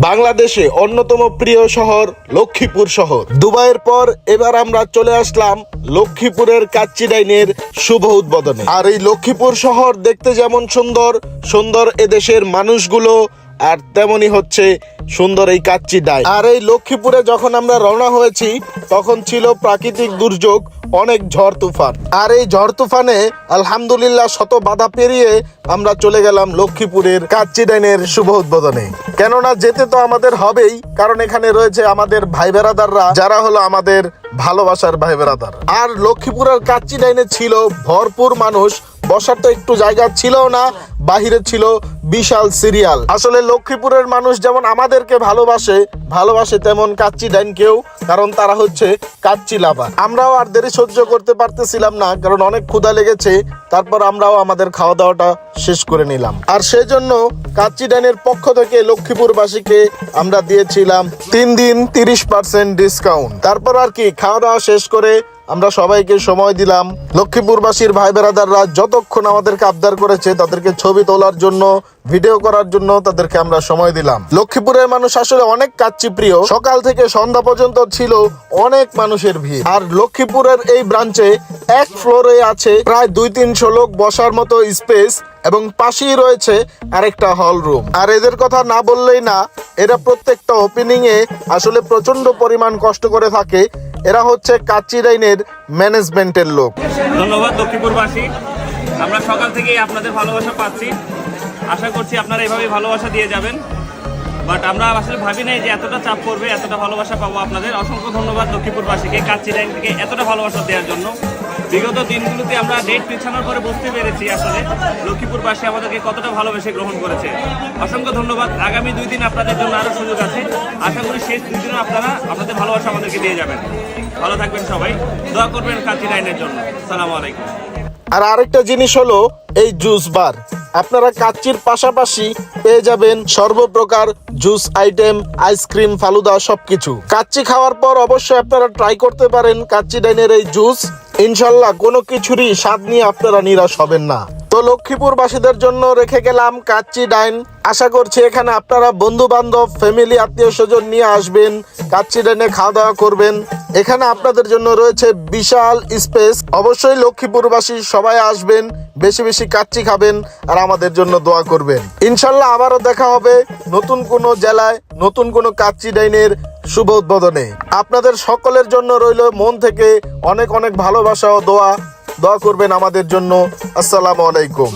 বাংলাদেশে অন্যতম প্রিয় শহর লক্ষ্মীপুর শহর। দুবাইয়ের পর এবার আমরা চলে আসলাম লক্ষ্মীপুরের কাচ্চি ডাইনের শুভ উদ্বোধনে। আর এই লক্ষ্মীপুর শহর দেখতে যেমন সুন্দর সুন্দর এদেশের মানুষগুলো, আর তেমনি হচ্ছে সুন্দর এই কাচ্চি ডাইন। আর এই লক্ষ্মীপুরে যখন আমরা রওনা হয়েছি তখন ছিল প্রাকৃতিক দুর্যোগ, অনেক ঝড় তুফান। আর এই ঝড় তুফানে আলহামদুলিল্লাহ শত বাধা পেরিয়ে আমরা চলে গেলাম লক্ষ্মীপুরের কাচ্চি ডাইনের শুভ উদ্বোধনে। কেননা যেতে তো আমাদের হবেই, কারণ এখানে রয়েছে আমাদের ভাই বেরাদাররা, যারা হলো আমাদের ভালোবাসার ভাই বেরাদার। আর লক্ষ্মীপুরের কাচ্চি ডাইনে ছিল ভরপুর মানুষ, বসার তো একটু জায়গা ছিল না, বাহিরে ছিল বিশাল সিরিয়াল। আসলে লক্ষ্মীপুরের মানুষ যেমন আমাদেরকে ভালোবাসে তেমন কাচ্চি ডাইনকেও, কারণ তারা হচ্ছে কাচ্চি লাভার। আমরাও আর দেরি সহ্য করতে পারতেছিলাম না, কারণ অনেক ক্ষুধা লেগেছে। তারপর আমরাও আমাদের খাওয়া দাওয়াটা শেষ করে নিলাম। আর সেই জন্য কাচ্চি ডাইনের পক্ষ থেকে লক্ষ্মীপুরবাসীকে আমরা দিয়েছিলাম 3 দিন 30% ডিসকাউন্ট। তারপর আর কি খাওয়া দাওয়া শেষ করে আমরা সবাইকে সময় দিলাম। লক্ষ্মীপুরবাসীর ভাই বেরাদাররা যতক্ষণ আমাদেরকে আবদার করেছে, তাদেরকে ছবি তোলার জন্য, ভিডিও করার জন্য তাদেরকে আমরা সময় দিলাম। লক্ষ্মীপুরের মানুষ আসলে অনেক কাচ্চি প্রিয়। সকাল থেকে সন্ধ্যা পর্যন্ত ছিল অনেক মানুষের ভিড়। আর লক্ষ্মীপুরের এই ব্রাঞ্চে এক ফ্লোরে আছে প্রায় 200-300 লোক বসার মতো স্পেস, এবং পাশেই রয়েছে আরেকটা হল রুম। আর এদের কথা না বললেই না, এরা প্রত্যেকটা ওপেনিং এ আসলে প্রচন্ড পরিমাণ কষ্ট করে থাকে। এরা হচ্ছে কাচ্চি ডাইনের ম্যানেজমেন্টের লোক। ধন্যবাদ লক্ষ্মীপুরবাসী, আমরা সকাল থেকেই আপনাদের ভালোবাসা পাচ্ছি। আশা করছি আপনারা এভাবেই ভালোবাসা দিয়ে যাবেন। বাট আমরা আসলে ভাবি নাই যে এতটা চাপ পড়বে, এতটা ভালোবাসা পাবো আপনাদের। অসংখ্য ধন্যবাদ লক্ষ্মীপুরবাসীকে কাচ্চি ডাইন থেকে এতটা ভালোবাসা দেওয়ার জন্য। বিগত দিনগুলোতে আমরা ডেট পিছানোর পরে বুঝতে পেরেছি আসলে লক্ষ্মীপুরবাসী আমাদেরকে কতটা ভালোবেসে গ্রহণ করেছে। অসংখ্য ধন্যবাদ। আগামী 2 দিন আপনাদের জন্য আরও সুযোগ আছে। আশা করি শেষ 2 দিনও আপনারা আপনাদের ভালোবাসা আমাদেরকে দিয়ে যাবেন। ভালো থাকবেন সবাই, দোয়া করবেন কাচ্চি ডাইনের জন্য। আসসালামু আলাইকুম। আর আরেকটা জিনিস হলো এই জুস বার। আপনারা কাচ্চির পাশাপাশি পেয়ে যাবেন সর্বপ্রকার জুস আইটেম, আইসক্রিম, ফালুদা সবকিছু। কাচ্চি খাওয়ার পর অবশ্যই আপনারা ট্রাই করতে পারেন কাচ্চি ডাইনের এই জুস। ইনশাল্লাহ কোনো কিছুরই স্বাদ নিয়ে আপনারা নিরাশ হবেন না। তো লক্ষ্মীপুরবাসীদের জন্য রেখে গেলাম কাচ্চি ডাইন। আশা করছি এখানে আপনারা বন্ধু বান্ধব, ফ্যামিলি, আত্মীয় স্বজন নিয়ে আসবেন, কাচ্চি ডাইনে খাওয়া দাওয়া করবেন। এখানে আপনাদের জন্য রয়েছে বিশাল স্পেস। অবশ্যই লক্ষ্মীপুরবাসী সবাই আসবেন, বেশি বেশি কাচ্চি খাবেন, আর আমাদের জন্য দোয়া করবেন। ইনশাল্লাহ আবারও দেখা হবে নতুন কোনো জেলায়, নতুন কোনো কাচ্চি ডাইনের শুভ উদ্বোধনে। আপনাদের সকলের জন্য রইল মন থেকে অনেক অনেক ভালোবাসা ও দোয়া করবেন আমাদের জন্য। আসসালামু আলাইকুম।